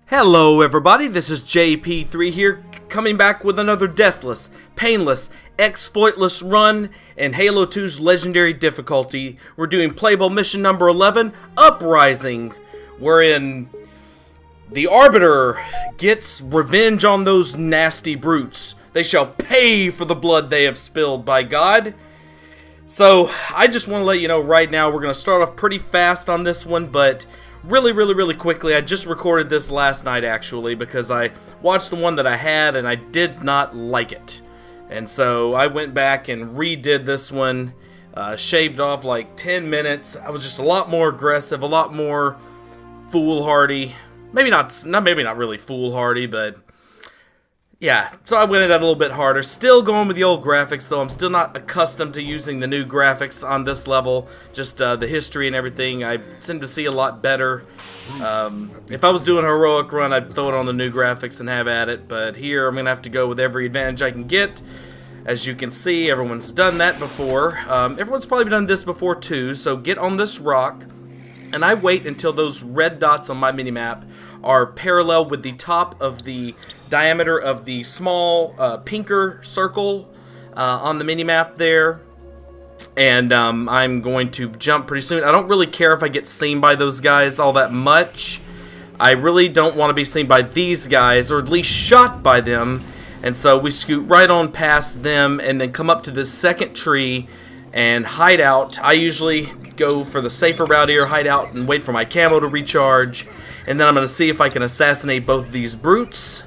Hello everybody, this is JP3 here, coming back with another Deathless, Painless, Exploitless run in Halo 2's Legendary difficulty. We're doing playable mission number 11, Uprising, wherein the Arbiter gets revenge on those nasty brutes. They shall pay for the blood they have spilled, by God. So, I just want to let you know right now, we're going to start off pretty fast on this one, but really quickly, I just recorded this last night actually because I watched the one that I had and I did not like it. And so I went back and redid this one, shaved off like 10 minutes. I was just a lot more aggressive, a lot more foolhardy. Maybe not really foolhardy, but yeah, so I went at it a little bit harder. Still going with the old graphics, though. I'm still not accustomed to using the new graphics on this level. Just the history and everything, I seem to see a lot better. If I was doing a heroic run, I'd throw it on the new graphics and have at it. But here, I'm going to have to go with every advantage I can get. As you can see, everyone's done that before. Everyone's probably done this before, too. So get on this rock, and I wait until those red dots on my minimap are parallel with the top of the diameter of the small pinker circle on the minimap there. And I'm going to jump pretty soon. I don't really care if I get seen by those guys all that much. I really don't want to be seen by these guys, or at least shot by them. And so we scoot right on past them and then come up to this second tree and hide out. I usually go for the safer route here, hide out and wait for my camo to recharge. And then I'm going to see if I can assassinate both of these brutes.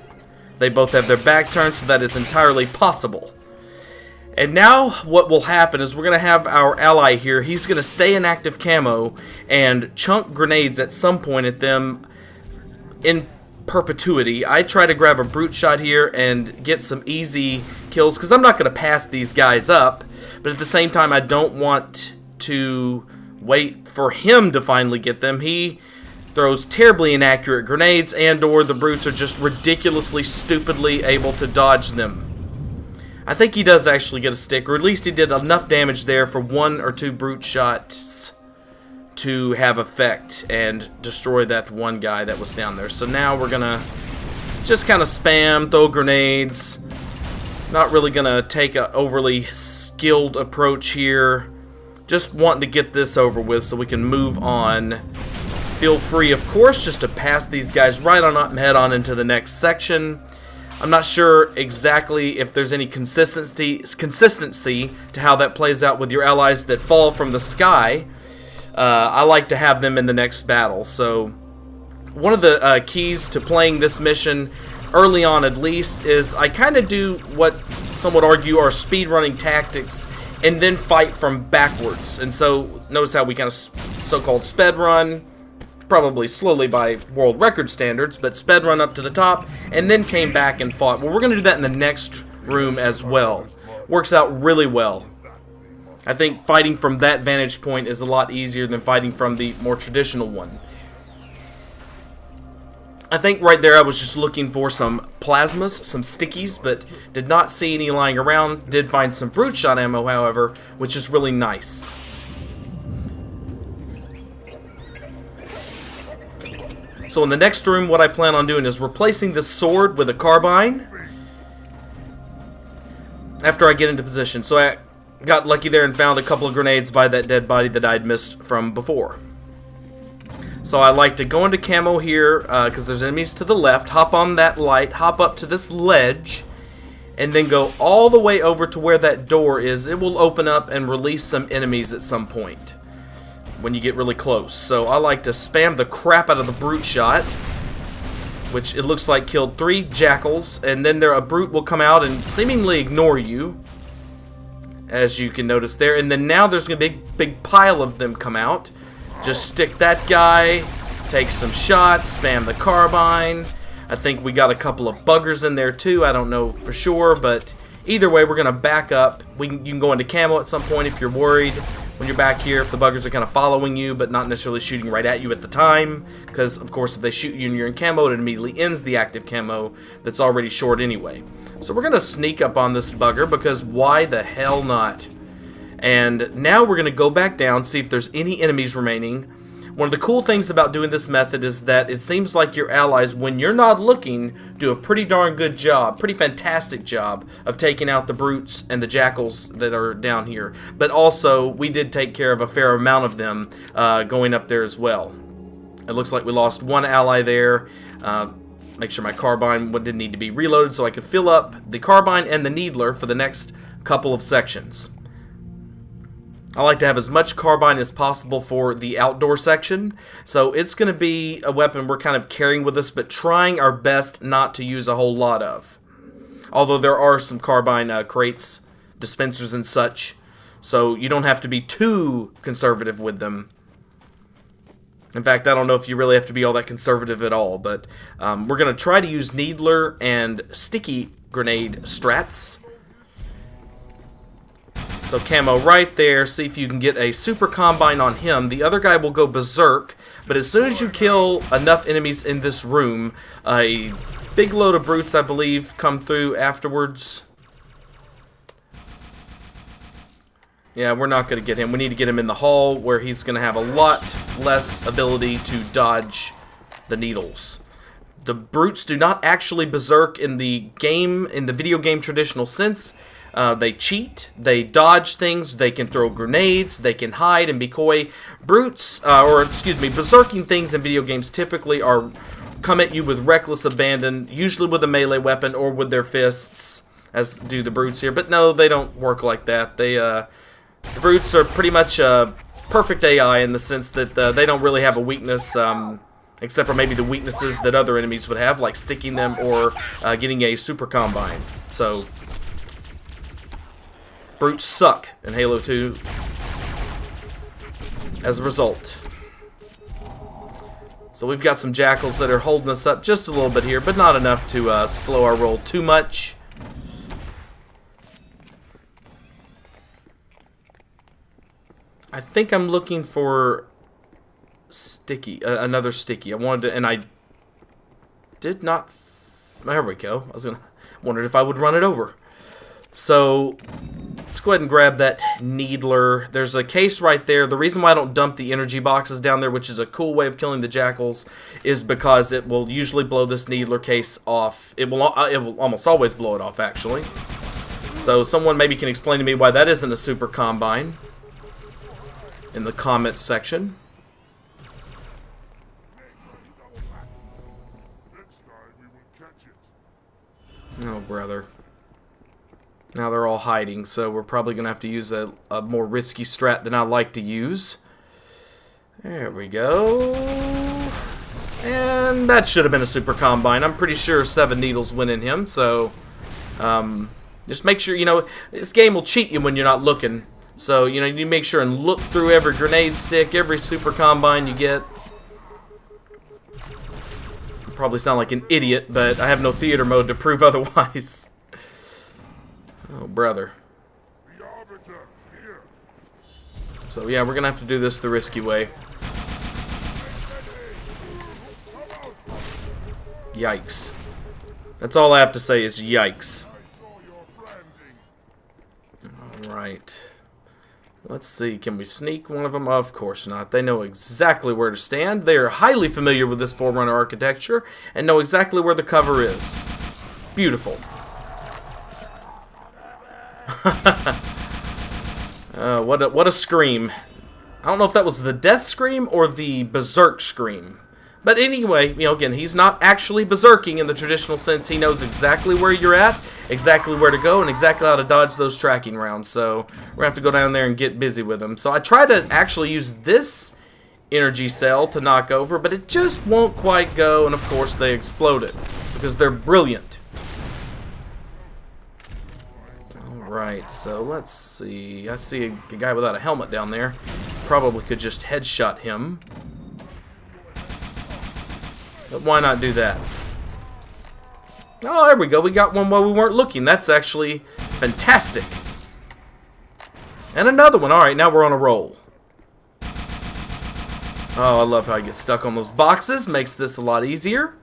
They both have their back turned, so that is entirely possible. And now what will happen is we're going to have our ally here. He's going to stay in active camo and chunk grenades at some point at them in perpetuity. I try to grab a brute shot here and get some easy kills because I'm not going to pass these guys up. But at the same time, I don't want to wait for him to finally get them. He throws terribly inaccurate grenades, and or the brutes are just ridiculously, stupidly able to dodge them. I think he does actually get a stick, or at least he did enough damage there for one or two brute shots to have effect and destroy that one guy that was down there. So now we're gonna just kind of spam, throw grenades. Not really gonna take an overly skilled approach here. Just wanting to get this over with so we can move on. Feel free, of course, just to pass these guys right on up and head on into the next section. I'm not sure exactly if there's any consistency to how that plays out with your allies that fall from the sky. I like to have them in the next battle. So one of the keys to playing this mission, early on at least, is I kind of do what some would argue are speedrunning tactics and then fight from backwards. And so notice how we kind of so-called sped run, probably slowly by world record standards, but sped run up to the top and then came back and fought. Well, we're going to do that in the next room as well. Works out really well. I think fighting from that vantage point is a lot easier than fighting from the more traditional one. I think right there I was just looking for some plasmas, some stickies, but did not see any lying around. Did find some brute shot ammo, however, which is really nice. So in the next room, what I plan on doing is replacing this sword with a carbine after I get into position. So I got lucky there and found a couple of grenades by that dead body that I'd missed from before. So I like to go into camo here because there's enemies to the left, hop on that light, hop up to this ledge, and then go all the way over to where that door is. It will open up and release some enemies at some point when you get really close. So I like to spam the crap out of the brute shot, which it looks like killed 3 jackals, and then a brute will come out and seemingly ignore you, as you can notice there. And then now there's going to be a big pile of them come out. Just stick that guy, take some shots, spam the carbine. I think we got a couple of buggers in there too. I don't know for sure, but either way, we're going to back up. You can go into camo at some point if you're worried when you're back here, if the buggers are kind of following you but not necessarily shooting right at you at the time, because of course if they shoot you and you're in camo, it immediately ends the active camo that's already short anyway. So we're going to sneak up on this bugger, because why the hell not? And now we're going to go back down, see if there's any enemies remaining. One of the cool things about doing this method is that it seems like your allies, when you're not looking, do a pretty darn good job, pretty fantastic job of taking out the brutes and the jackals that are down here. But also, we did take care of a fair amount of them going up there as well. It looks like we lost one ally there. Make sure my carbine didn't need to be reloaded so I could fill up the carbine and the needler for the next couple of sections. I like to have as much carbine as possible for the outdoor section, so it's going to be a weapon we're kind of carrying with us, but trying our best not to use a whole lot of. Although there are some carbine crates, dispensers and such, so you don't have to be too conservative with them. In fact, I don't know if you really have to be all that conservative at all, but we're going to try to use needler and sticky grenade strats. So camo right there, see if you can get a super combine on him. The other guy will go berserk, but as soon as you kill enough enemies in this room, a big load of brutes, I believe, come through afterwards. Yeah, we're not going to get him. We need to get him in the hall where he's going to have a lot less ability to dodge the needles. The brutes do not actually berserk in the game, in the video game traditional sense. They cheat, they dodge things, they can throw grenades, they can hide and be coy. Brutes, berserking things in video games typically come at you with reckless abandon, usually with a melee weapon or with their fists, as do the brutes here. But no, they don't work like that. The brutes are pretty much perfect AI in the sense that they don't really have a weakness, except for maybe the weaknesses that other enemies would have, like sticking them or getting a super combine. So brutes suck in Halo 2 as a result. So we've got some jackals that are holding us up just a little bit here, but not enough to slow our roll too much. I think I'm looking for sticky, another sticky. I wanted to, and I did not. There we go. Wondered if I would run it over. So let's go ahead and grab that needler. There's a case right there. The reason why I don't dump the energy boxes down there, which is a cool way of killing the jackals, is because it will usually blow this needler case off. It will almost always blow it off, actually. So someone maybe can explain to me why that isn't a super combine in the comments section. Oh, brother. Now they're all hiding, so we're probably going to have to use a more risky strat than I like to use. There we go. And that should have been a super combine. I'm pretty sure 7 needles went in him, so just make sure, you know, this game will cheat you when you're not looking. So, you know, you need to make sure and look through every grenade stick, every super combine you get. I probably sound like an idiot, but I have no theater mode to prove otherwise. Oh, brother. So, yeah, we're going to have to do this the risky way. Yikes. That's all I have to say is yikes. Alright. Let's see, can we sneak one of them? Of course not. They know exactly where to stand. They are highly familiar with this Forerunner architecture and know exactly where the cover is. Beautiful. What a scream. I don't know if that was the death scream or the berserk scream. But anyway, you know, again, he's not actually berserking in the traditional sense. He knows exactly where you're at, exactly where to go, and exactly how to dodge those tracking rounds. So we're going to have to go down there and get busy with him. So I try to actually use this energy cell to knock over, but it just won't quite go, and of course they explode it because they're brilliant. Alright, so let's see. I see a guy without a helmet down there. Probably could just headshot him. But why not do that? Oh, there we go. We got one while we weren't looking. That's actually fantastic. And another one. Alright, now we're on a roll. Oh, I love how I get stuck on those boxes. Makes this a lot easier.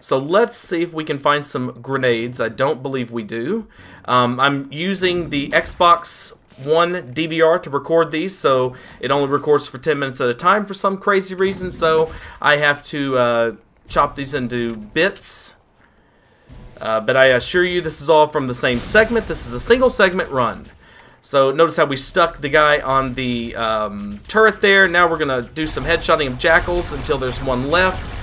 So let's see if we can find some grenades. I don't believe we do. I'm using the Xbox one DVR to record these, so it only records for 10 minutes at a time for some crazy reason, so I have to chop these into bits. But I assure you this is all from the same segment. This is a single segment run. So notice how we stuck the guy on the turret there. Now we're going to do some headshotting of jackals until there's one left.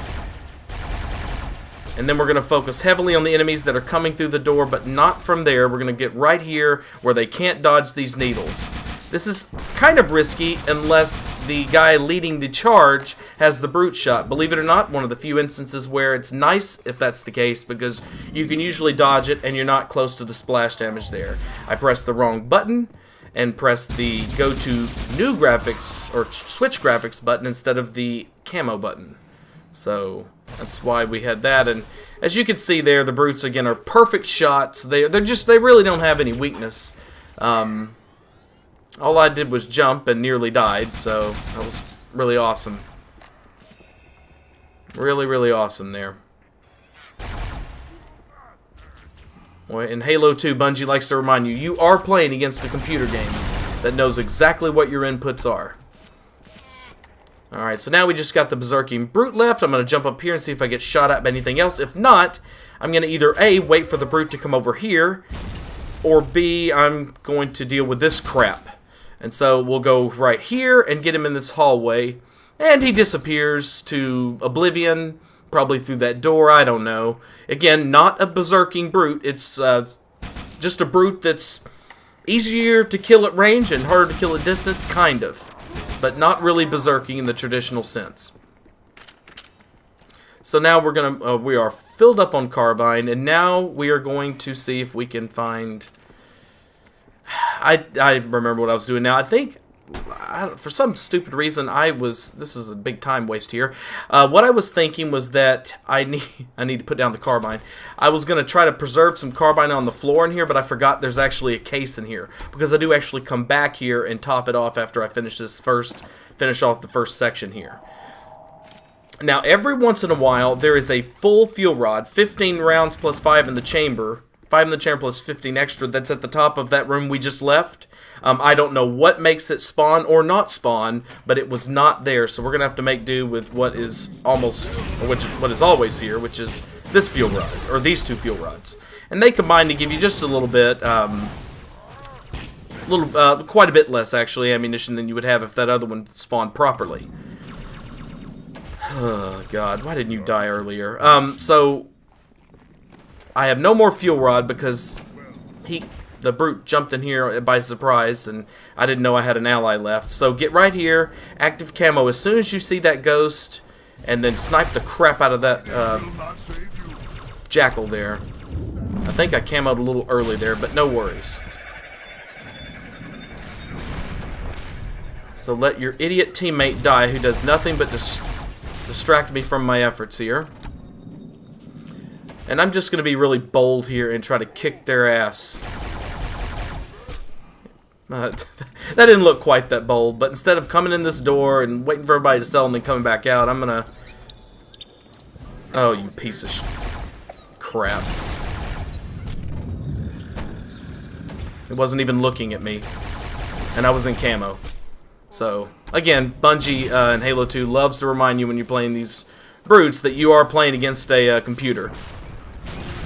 And then we're going to focus heavily on the enemies that are coming through the door, but not from there. We're going to get right here where they can't dodge these needles. This is kind of risky unless the guy leading the charge has the brute shot. Believe it or not, one of the few instances where it's nice if that's the case, because you can usually dodge it and you're not close to the splash damage there. I pressed the wrong button and pressed the go to new graphics or switch graphics button instead of the camo button. So that's why we had that, and as you can see there, the brutes again are perfect shots. They really don't have any weakness. All I did was jump and nearly died, so that was really awesome. Really, really awesome there. Well, in Halo 2, Bungie likes to remind you, you are playing against a computer game that knows exactly what your inputs are. Alright, so now we just got the Berserking Brute left. I'm going to jump up here and see if I get shot at by anything else. If not, I'm going to either A, wait for the Brute to come over here, or B, I'm going to deal with this crap. And so we'll go right here and get him in this hallway. And he disappears to oblivion, probably through that door, I don't know. Again, not a Berserking Brute. It's just a Brute that's easier to kill at range and harder to kill at distance, kind of. But not really berserking in the traditional sense. So now we're gonna we are filled up on carbine, and now we are going to see if we can find. I remember what I was doing now. I think for some stupid reason this is a big time waste here. What I was thinking was that I need to put down the carbine. I was gonna try to preserve some carbine on the floor in here, but I forgot there's actually a case in here, because I do actually come back here and top it off after I finish off the first section here. Now every once in a while there is a full fuel rod, 15 rounds plus 5 in the chamber. 5 in the chamber plus 15 extra, that's at the top of that room we just left. I don't know what makes it spawn or not spawn, but it was not there, so we're going to have to make do with what is what is always here, which is this fuel rod, or these two fuel rods. And they combine to give you just a little bit, quite a bit less, actually, ammunition than you would have if that other one spawned properly. Oh, God, why didn't you die earlier? So I have no more fuel rod because the brute jumped in here by surprise, and I didn't know I had an ally left. So get right here, active camo as soon as you see that ghost, and then snipe the crap out of that jackal there. I think I camoed a little early there, but no worries. So let your idiot teammate die who does nothing but distract me from my efforts here. And I'm just going to be really bold here and try to kick their ass. That didn't look quite that bold, but instead of coming in this door and waiting for everybody to sell and then coming back out, I'm going to... Oh, you piece of crap. It wasn't even looking at me. And I was in camo. So, again, Bungie in Halo 2 loves to remind you when you're playing these brutes that you are playing against a computer.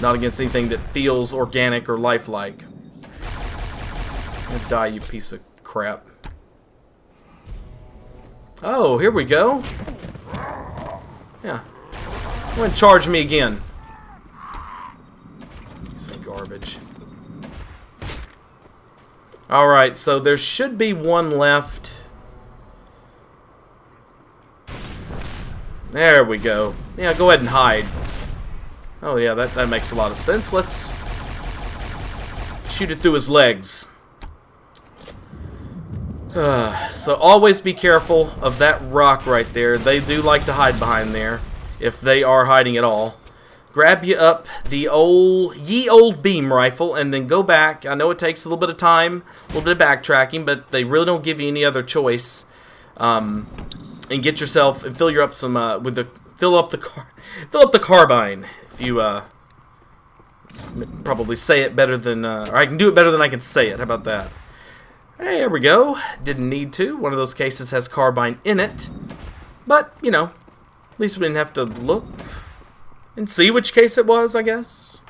Not against anything that feels organic or lifelike. Die, you piece of crap. Oh, here we go. Yeah. Go and charge me again. Piece of garbage. Alright, so there should be one left. There we go. Yeah, go ahead and hide. Oh yeah, that makes a lot of sense. Let's shoot it through his legs. So always be careful of that rock right there. They do like to hide behind there, if they are hiding at all. Grab you up the ye old beam rifle and then go back. I know it takes a little bit of time, a little bit of backtracking, but they really don't give you any other choice. And get yourself and fill up the carbine. If you probably say it better than, or I can do it better than I can say it. How about that? Hey, there we go. Didn't need to. One of those cases has carbine in it. But, you know, at least we didn't have to look and see which case it was, I guess.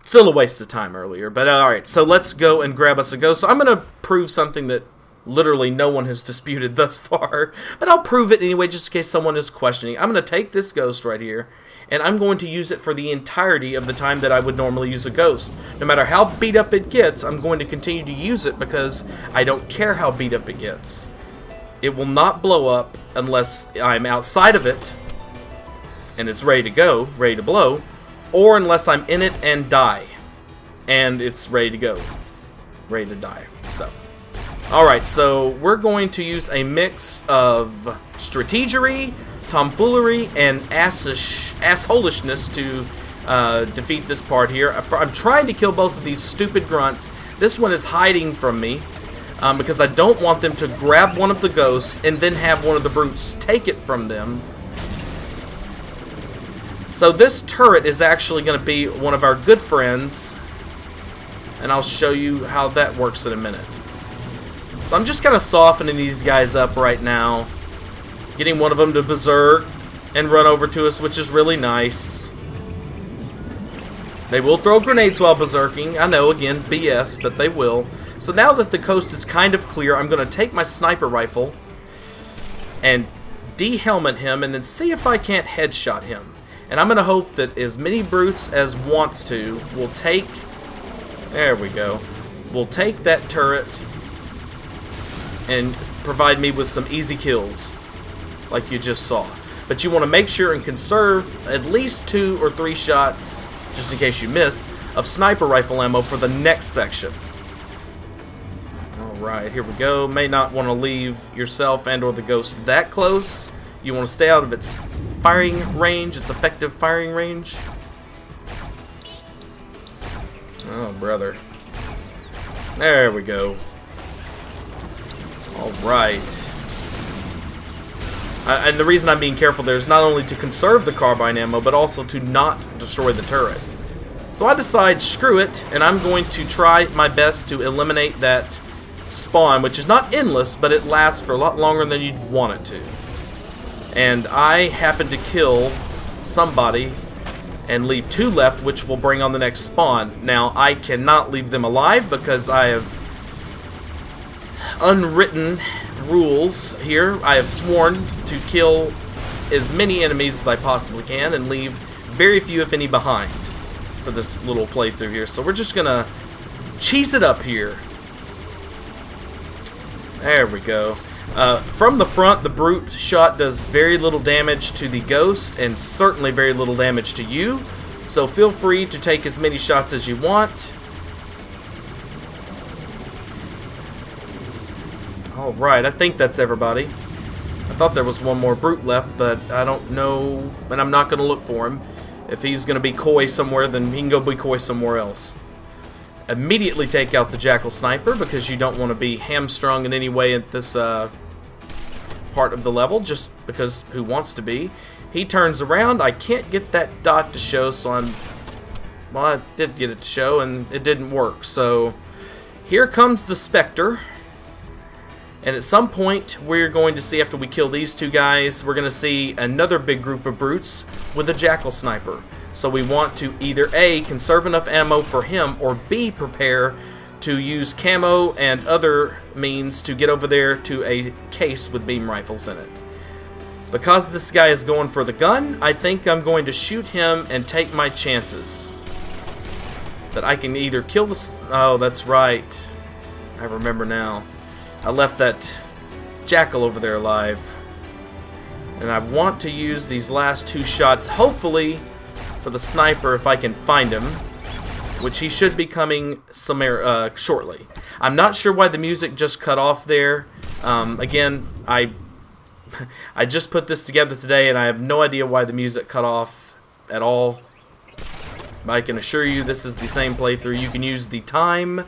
Still a waste of time earlier. But, alright, so let's go and grab us a ghost. So I'm going to prove something that literally no one has disputed thus far. But I'll prove it anyway, just in case someone is questioning. I'm going to take this ghost right here, and I'm going to use it for the entirety of the time that I would normally use a ghost. No matter how beat up it gets, I'm going to continue to use it because I don't care how beat up it gets. It will not blow up unless I'm outside of it and it's ready to go, ready to blow, or unless I'm in it and die and it's ready to go, ready to die. So, alright, so we're going to use a mix of strategery, tomfoolery, and assholishness to defeat this part here. I'm trying to kill both of these stupid grunts. This one is hiding from me because I don't want them to grab one of the ghosts and then have one of the brutes take it from them. So this turret is actually going to be one of our good friends, and I'll show you how that works in a minute. So I'm just kind of softening these guys up right now, getting one of them to berserk and run over to us, which is really nice. They will throw grenades while berserking. I know, again, BS, but they will. So now that the coast is kind of clear, I'm going to take my sniper rifle and de-helmet him and then see if I can't headshot him. And I'm going to hope that as many brutes as wants to will take... There we go. Will take that turret and provide me with some easy kills, like you just saw. But you want to make sure and conserve at least 2 or 3 shots, just in case you miss, of sniper rifle ammo for the next section. Alright, here we go. May not want to leave yourself and or the ghost that close. You want to stay out of its firing range, its effective firing range. Oh, brother. There we go. Alright. And the reason I'm being careful there is not only to conserve the carbine ammo, but also to not destroy the turret. So I decide, screw it, and I'm going to try my best to eliminate that spawn, which is not endless, but it lasts for a lot longer than you'd want it to. And I happen to kill somebody and leave 2 left, which will bring on the next spawn. Now, I cannot leave them alive because I have unwritten rules here. I have sworn to kill as many enemies as I possibly can and leave very few, if any, behind for this little playthrough here. So we're just gonna cheese it up here. There we go. From the front, the brute shot does very little damage to the ghost and certainly very little damage to you. So feel free to take as many shots as you want. Alright, I think that's everybody. I thought there was one more brute left, but I don't know, and I'm not going to look for him. If he's going to be coy somewhere, then he can go be coy somewhere else. Immediately take out the Jackal Sniper, because you don't want to be hamstrung in any way at this part of the level, just because who wants to be. He turns around. I can't get that dot to show, so well, I did get it to show, and it didn't work. So here comes the Spectre. And at some point, we're going to see, after we kill these 2 guys, we're going to see another big group of brutes with a Jackal Sniper. So we want to either A, conserve enough ammo for him, or B, prepare to use camo and other means to get over there to a case with beam rifles in it. Because this guy is going for the gun, I think I'm going to shoot him and take my chances. That I can either kill the... Oh, that's right. I remember now. I left that Jackal over there alive. And I want to use these last 2 shots, hopefully, for the sniper if I can find him. Which he should be coming shortly. I'm not sure why the music just cut off there. Again, I just put this together today and I have no idea why the music cut off at all. But I can assure you this is the same playthrough. You can use the time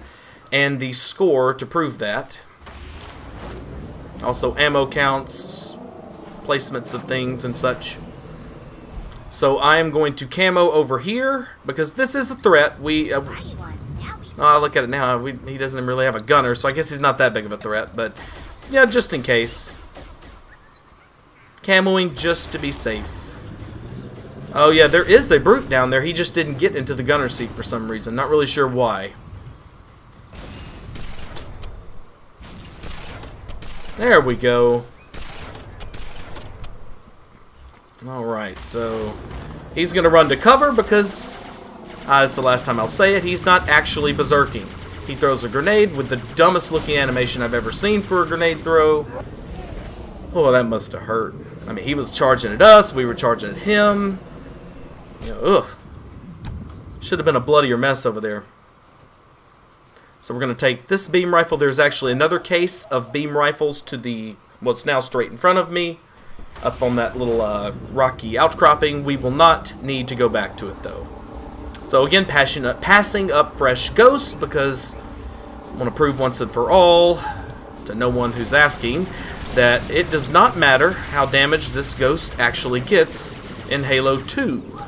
and the score to prove that. Also ammo counts, placements of things and such. So I am going to camo over here because this is a threat. I look at it now, he doesn't really have a gunner, so I guess he's not that big of a threat, but yeah, just in case. Camoing just to be safe. Oh yeah, there is a brute down there. He just didn't get into the gunner seat for some reason. Not really sure why. There we go. Alright, so he's going to run to cover because, that's the last time I'll say it, he's not actually berserking. He throws a grenade with the dumbest looking animation I've ever seen for a grenade throw. Oh, that must have hurt. I mean, he was charging at us, we were charging at him. You know, ugh. Should have been a bloodier mess over there. So we're going to take this beam rifle. There's actually another case of beam rifles to the, what's now straight in front of me. Up on that little rocky outcropping. We will not need to go back to it though. So again, passing up fresh ghosts because I want to prove once and for all to no one who's asking that it does not matter how damaged this ghost actually gets in Halo 2.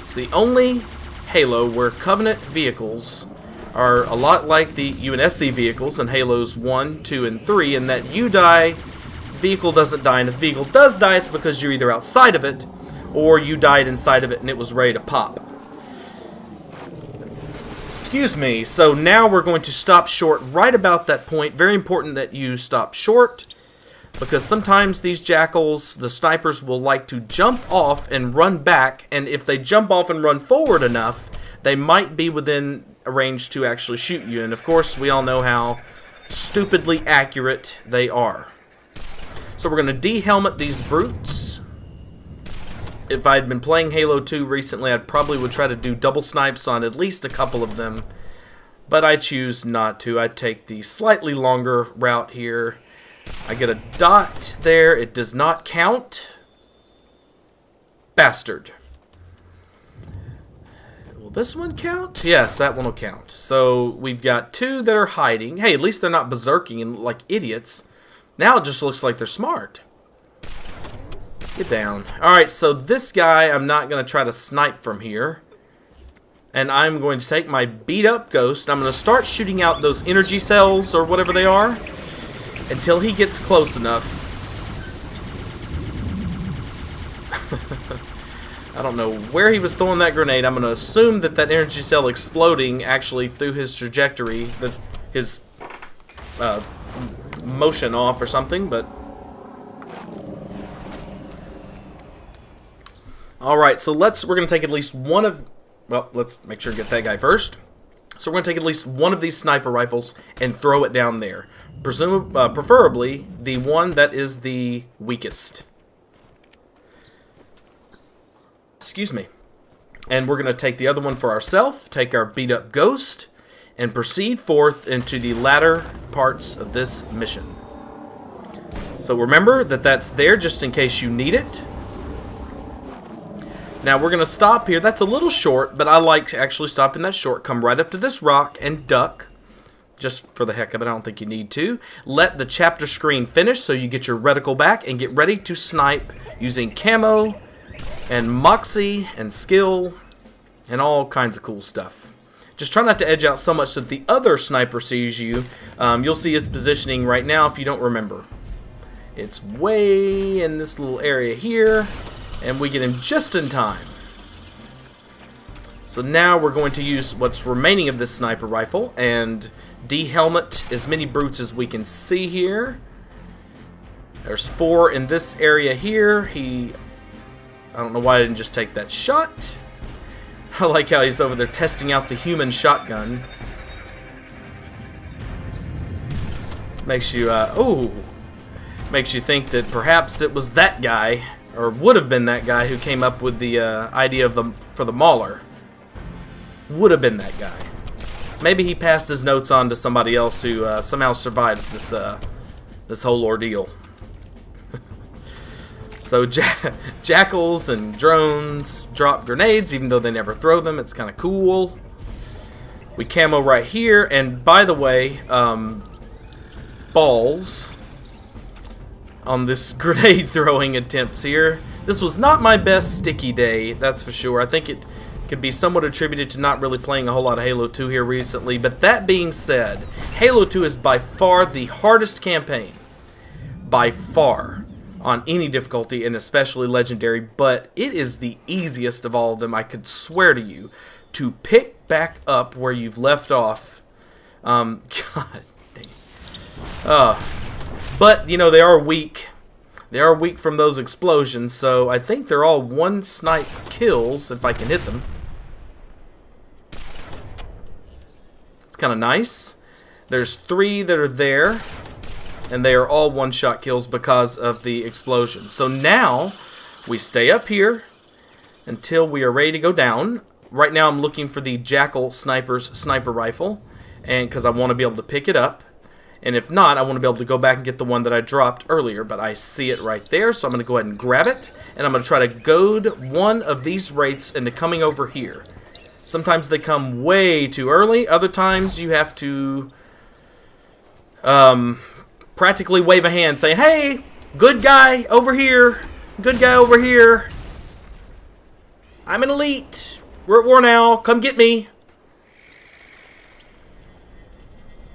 It's the only Halo where Covenant vehicles are a lot like the UNSC vehicles in Halos 1, 2, and 3 in that you die, vehicle doesn't die, and if the vehicle does die, it's because you're either outside of it or you died inside of it and it was ready to pop. Excuse me. So now we're going to stop short right about that point. Very important that you stop short because sometimes these jackals, the snipers, will like to jump off and run back, and if they jump off and run forward enough, they might be within a range to actually shoot you, and of course we all know how stupidly accurate they are. So we're going to de-helmet these brutes. If I'd been playing Halo 2 recently, I probably would try to do double snipes on at least a couple of them. But I choose not to. I take the slightly longer route here. I get a dot there. It does not count. Bastard. Will this one count? Yes, that one will count. So we've got two that are hiding. Hey, at least they're not berserking and like idiots. Now it just looks like they're smart. Get down. Alright, so this guy I'm not going to try to snipe from here. And I'm going to take my beat up ghost. I'm going to start shooting out those energy cells or whatever they are until he gets close enough. I don't know where he was throwing that grenade. I'm going to assume that that energy cell exploding actually threw his trajectory, his motion off or something, but alright, so we're going to take at least one of, well, let's make sure to get that guy first. So we're going to take at least one of these sniper rifles and throw it down there. Preferably the one that is the weakest. Excuse me. And we're going to take the other one for ourselves, take our beat up ghost, and proceed forth into the latter parts of this mission. So remember that that's there just in case you need it. Now we're going to stop here. That's a little short, but I like actually stopping that short. Come right up to this rock and duck. Just for the heck of it, I don't think you need to. Let the chapter screen finish so you get your reticle back and get ready to snipe using camo and moxie and skill and all kinds of cool stuff. Just try not to edge out so much that the other sniper sees you. You'll see his positioning right now if you don't remember. It's way in this little area here, and we get him just in time. So now we're going to use what's remaining of this sniper rifle and de-helmet as many brutes as we can see here. There's 4 in this area here. I don't know why I didn't just take that shot. I like how he's over there testing out the human shotgun. Makes you, makes you think that perhaps it was that guy, or would have been that guy who came up with the idea of for the Mauler. Would have been that guy. Maybe he passed his notes on to somebody else who somehow survives this this whole ordeal. So jackals and drones drop grenades, even though they never throw them. It's kind of cool. We camo right here, and by the way, balls on this grenade throwing attempts here. This was not my best sticky day, that's for sure. I think it could be somewhat attributed to not really playing a whole lot of Halo 2 here recently. But that being said, Halo 2 is by far the hardest campaign. By far. On any difficulty, and especially Legendary. But it is the easiest of all of them, I could swear to you, to pick back up where you've left off. God dang. But, you know, they are weak. They are weak from those explosions, so I think they're all one snipe kills, if I can hit them. It's kind of nice. There's 3 that are there, and they are all one-shot kills because of the explosion. So now, we stay up here until we are ready to go down. Right now I'm looking for the Jackal Sniper's sniper rifle, and because I want to be able to pick it up. And if not, I want to be able to go back and get the one that I dropped earlier. But I see it right there, so I'm going to go ahead and grab it. And I'm going to try to goad one of these wraiths into coming over here. Sometimes they come way too early. Other times you have to practically wave a hand saying, "Hey, good guy over here. Good guy over here. I'm an elite. We're at war now. Come get me."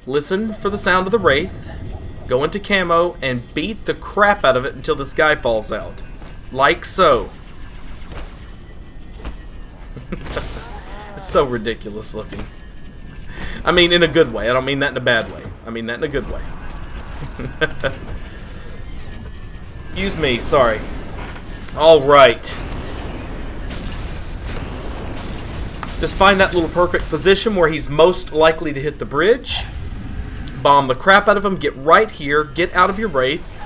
Listen for the sound of the wraith, go into camo, and beat the crap out of it until this guy falls out. Like so. It's so ridiculous looking. I mean, in a good way. I don't mean that in a bad way. I mean that in a good way. Excuse me, sorry. Alright. Just find that little perfect position where he's most likely to hit the bridge. Bomb the crap out of him, get right here, get out of your wraith.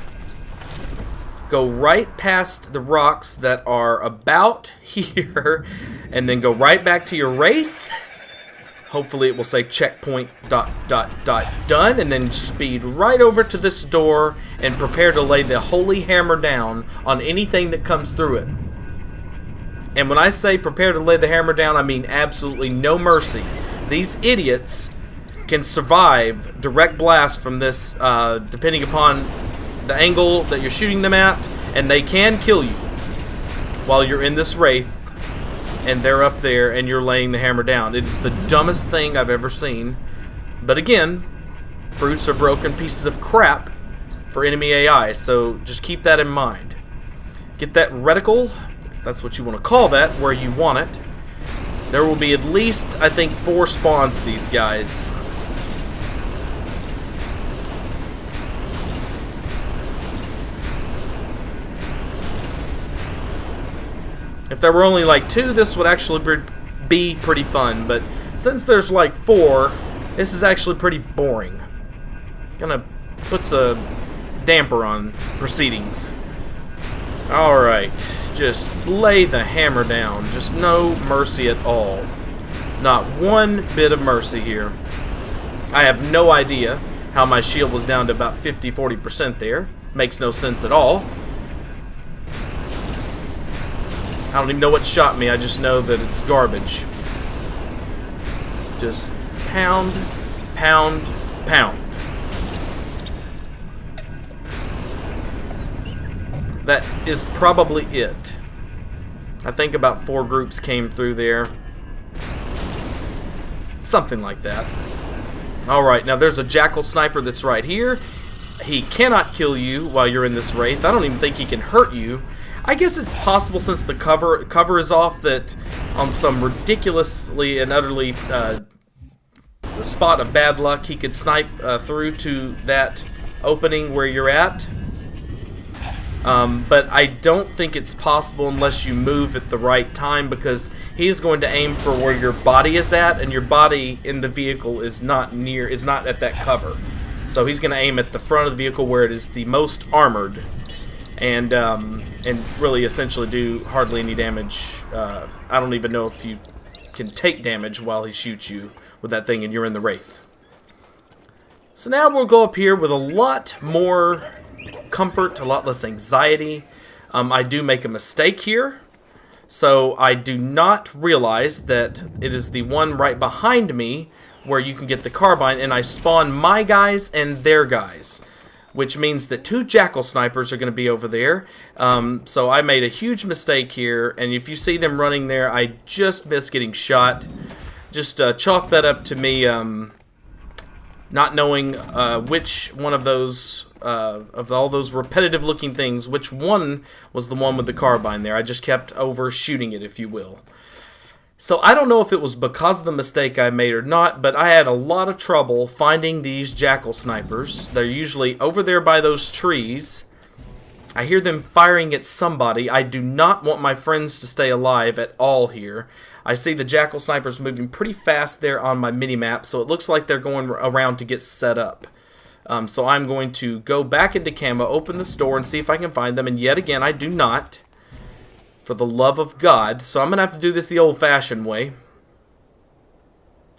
Go right past the rocks that are about here, and then go right back to your wraith. Hopefully it will say checkpoint ... done, and then speed right over to this door and prepare to lay the holy hammer down on anything that comes through it. And when I say prepare to lay the hammer down, I mean absolutely no mercy. These idiots can survive direct blast from this, depending upon the angle that you're shooting them at, and they can kill you while you're in this wraith, and they're up there, and you're laying the hammer down. It is the dumbest thing I've ever seen. But again, brutes are broken pieces of crap for enemy AI, so just keep that in mind. Get that reticle, if that's what you want to call that, where you want it. There will be at least, I think, 4 spawns of these guys. If there were only like 2, this would actually be pretty fun, but since there's like 4, this is actually pretty boring. Kinda puts a damper on proceedings. Alright, just lay the hammer down. Just no mercy at all. Not one bit of mercy here. I have no idea how my shield was down to about 50-40% there. Makes no sense at all. I don't even know what shot me, I just know that it's garbage. Just pound, pound, pound. That is probably it. I think about 4 groups came through there. Something like that. Alright, now there's a Jackal Sniper that's right here. He cannot kill you while you're in this wraith. I don't even think he can hurt you. I guess it's possible, since the cover is off, that on some ridiculously and utterly spot of bad luck, he could snipe through to that opening where you're at. But I don't think it's possible unless you move at the right time, because he's going to aim for where your body is at, and your body in the vehicle is not at that cover. So he's going to aim at the front of the vehicle where it is the most armored. And really essentially do hardly any damage. I don't even know if you can take damage while he shoots you with that thing and you're in the wraith. So now we'll go up here with a lot more comfort, a lot less anxiety. I do make a mistake here. So I do not realize that it is the one right behind me where you can get the carbine, and I spawn my guys and their guys. which means that 2 jackal snipers are going to be over there. So I made a huge mistake here, and if you see them running there, I just missed getting shot. Just chalk that up to me not knowing which one of those, of all those repetitive looking things, which one was the one with the carbine there. I just kept overshooting it, if you will. So I don't know if it was because of the mistake I made or not, but I had a lot of trouble finding these jackal snipers. They're usually over there by those trees. I hear them firing at somebody. I do not want my friends to stay alive at all here. I see the jackal snipers moving pretty fast there on my mini-map, so it looks like they're going around to get set up. So I'm going to go back into camo, open the store, and see if I can find them, and yet again, I do not. For the love of God. So I'm going to have to do this the old-fashioned way.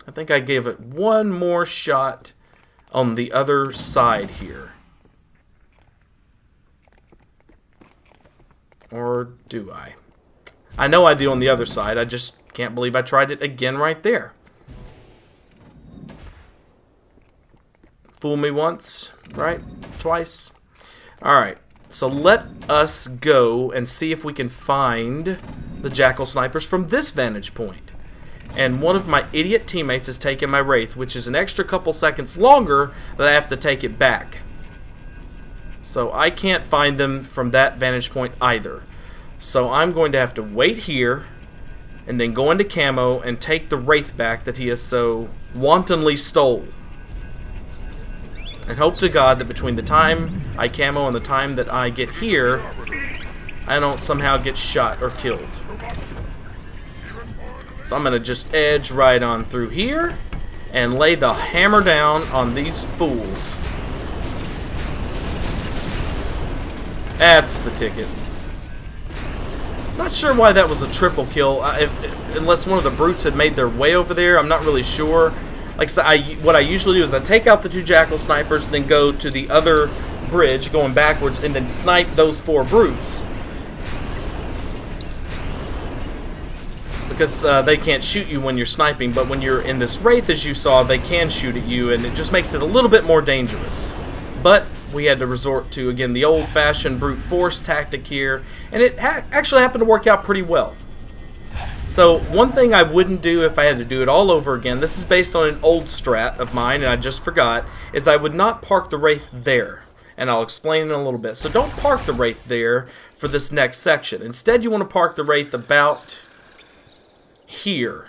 I think I gave it one more shot on the other side here. Or do I? I know I do on the other side. I just can't believe I tried it again right there. Fool me once, right? Twice. Alright. So let us go and see if we can find the jackal snipers from this vantage point. And one of my idiot teammates has taken my Wraith, which is an extra couple seconds longer that I have to take it back. So I can't find them from that vantage point either. So I'm going to have to wait here and then go into camo and take the Wraith back that he has so wantonly stole. And hope to God that between the time I camo and the time that I get here, I don't somehow get shot or killed. So I'm going to just edge right on through here and lay the hammer down on these fools. That's the ticket. Not sure why that was a triple kill, unless one of the brutes had made their way over there. I'm not really sure. Like I said, what I usually do is I take out the 2 jackal snipers, then go to the other bridge, going backwards, and then snipe those 4 brutes. Because they can't shoot you when you're sniping, but when you're in this Wraith, as you saw, they can shoot at you, and it just makes it a little bit more dangerous. But we had to resort to, again, the old-fashioned brute force tactic here, and it actually happened to work out pretty well. So one thing I wouldn't do if I had to do it all over again, this is based on an old strat of mine, and I just forgot, is I would not park the Wraith there. And I'll explain in a little bit. So don't park the Wraith there for this next section. Instead, you want to park the Wraith about here.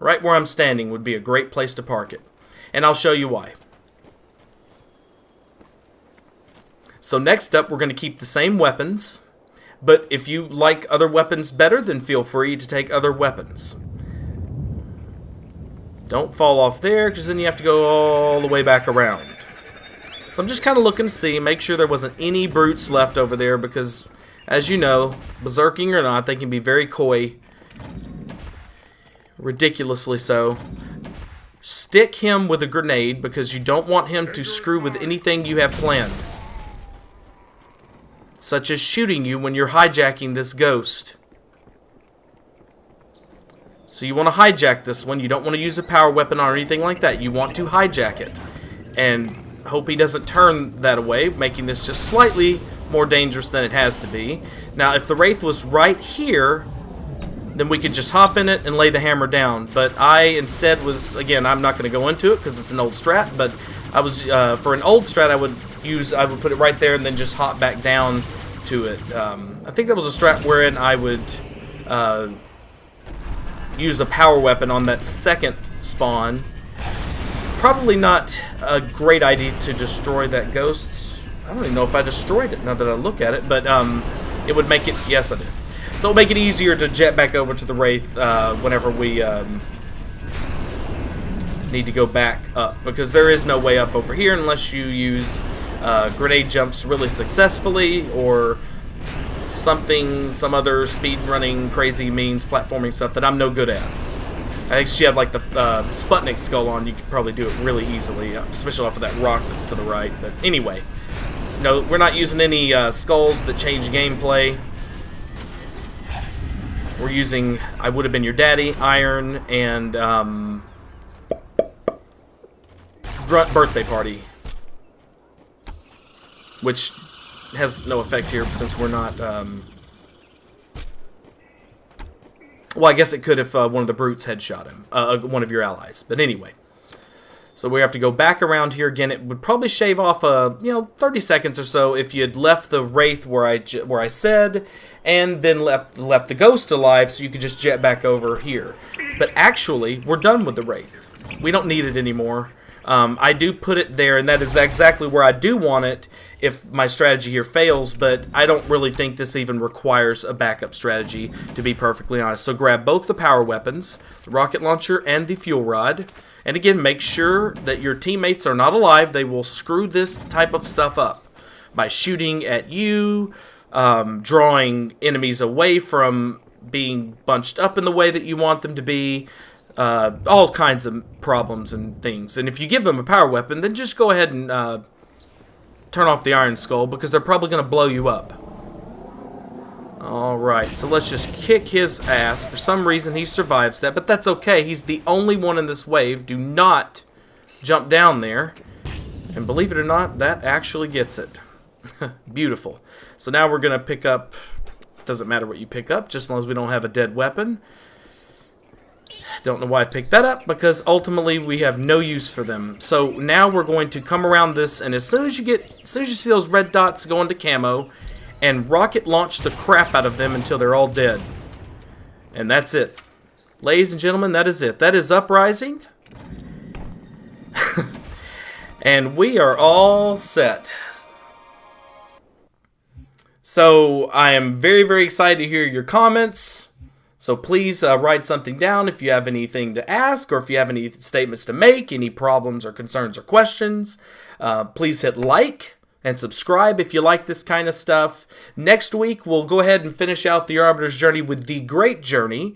Right where I'm standing would be a great place to park it. And I'll show you why. So next up, we're going to keep the same weapons. But if you like other weapons better, then feel free to take other weapons. Don't fall off there, because then you have to go all the way back around. So I'm just kind of looking to see, make sure there wasn't any brutes left over there, because, as you know, berserking or not, they can be very coy. Ridiculously so. Stick him with a grenade, because you don't want him to screw with anything you have planned. Such as shooting you when you're hijacking this ghost. So you want to hijack this one. You don't want to use a power weapon or anything like that. You want to hijack it. And hope he doesn't turn that away, making this just slightly more dangerous than it has to be. Now, if the Wraith was right here, then we could just hop in it and lay the hammer down. But I instead was, again, I'm not going to go into it because it's an old strat, but I was, for an old strat, I would put it right there and then just hop back down to it. I think that was a strat wherein I would use a power weapon on that second spawn. Probably not a great idea to destroy that ghost. I don't even know if I destroyed it now that I look at it, but it would make it, yes I did. So it'll make it easier to jet back over to the Wraith whenever we need to go back up, because there is no way up over here unless you use grenade jumps really successfully, or some other speed running crazy means platforming stuff that I'm no good at. I think she had like the Sputnik skull on. You could probably do it really easily, especially off of that rock that's to the right. But anyway, no, we're not using any skulls that change gameplay. We're using I Would Have Been Your Daddy, Iron, and Grunt Birthday Party. which has no effect here since we're not... well, I guess it could if one of the brutes headshot him, one of your allies. But anyway, so we have to go back around here again. It would probably shave off 30 seconds or so if you had left the wraith where I said, and then left the ghost alive, so you could just jet back over here. But actually, we're done with the wraith. We don't need it anymore. I do put it there, and that is exactly where I do want it if my strategy here fails, but I don't really think this even requires a backup strategy, to be perfectly honest. So grab both the power weapons, the rocket launcher and the fuel rod, and again, make sure that your teammates are not alive. They will screw this type of stuff up by shooting at you, drawing enemies away from being bunched up in the way that you want them to be, all kinds of problems and things. And if you give them a power weapon, then just go ahead and turn off the Iron Skull, because they're probably going to blow you up. Alright, so let's just kick his ass. For some reason he survives that, but that's okay. He's the only one in this wave. Do not jump down there. And believe it or not, that actually gets it. Beautiful. So now we're going to pick up... Doesn't matter what you pick up, just as long as we don't have a dead weapon. Don't know why I picked that up, because ultimately we have no use for them. So now we're going to come around this, and as soon as you see those red dots go into camo, and rocket launch the crap out of them until they're all dead. And that's it. Ladies and gentlemen, that is it. That is Uprising. And we are all set. So I am very, very excited to hear your comments. So please write something down if you have anything to ask, or if you have any statements to make, any problems or concerns or questions. Please hit like and subscribe if you like this kind of stuff. Next week, we'll go ahead and finish out the Arbiter's journey with the Great Journey.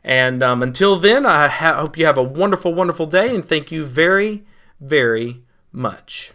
And until then, I hope you have a wonderful, wonderful day, and thank you very, very much.